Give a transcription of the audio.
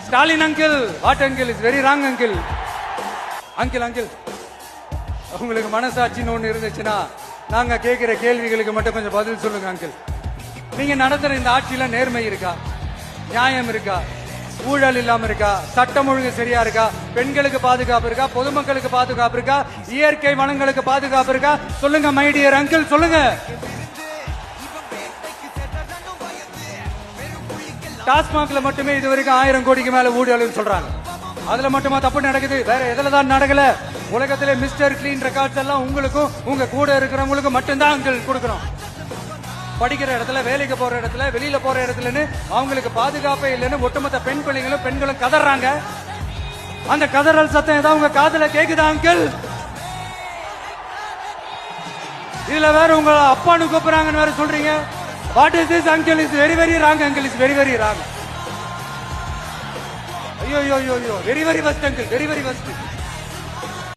Stalin uncle, what uncle, is very wrong uncle. Uncle uncle, உங்களுக்கு மனசாட்சின்னு ஒண்ணு இருந்துச்சுன்னா நாங்க கேட்கிற கேள்விகளுக்கு மட்டும் கொஞ்சம் பதில் சொல்லுங்க அங்கிள். நீங்க நடத்துற இந்த ஆட்சியில நேர்மை இருக்கா, நியாயம் இருக்கா, ஊழல் இல்லாம இருக்கா, சட்டம் ஒழுங்கு சரியா இருக்கா, பெண்களுக்கு பாதுகாப்பு இருக்கா, பொதுமக்களுக்கு பாதுகாப்பு இருக்கா, இயற்கை வளங்களுக்கு பாதுகாப்பு இருக்கா? சொல்லுங்க மை டியர் அங்கிள், சொல்லுங்க. டாஸ்மாக்ல மட்டுமே இது வரைக்கும் 1000 கோடிக்கு மேல ஊழல் சொல்றாங்க. அதுல மட்டுமா தப்பு நடக்குது? வேற எதுல தான் நடக்கல? உலகத்திலே மிஸ்டர் கிளீன் ரெக்கார்ட்ஸ் எல்லாம் உங்களுக்கும் உங்க கூட இருக்கிறவங்களுக்கும் மட்டும்தான் அங்கிள் கொடுக்கணும். படிக்கிற இடத்துல, வேலைக்கு போற இடத்துல, வெளியில போற இடத்துலன்னு அவங்களுக்கு பாதுகாப்பே இல்லைன்னு ஒட்டுமொத்த பெண் பிள்ளைங்களும் பெண்களும் கதறாங்க. அந்த கதறல் சத்தம் ஏதாவது உங்க காதுல கேக்குதா அங்கிள்? இதுல வேற உங்க அப்பான்னு கூப்பிடுறாங்கன்னு வேற சொல்றீங்க. What is this uncle? Is very very wrong uncle, is very very wrong. ஐயோ ஐயோ ஐயோ, very very first uncle, very very first.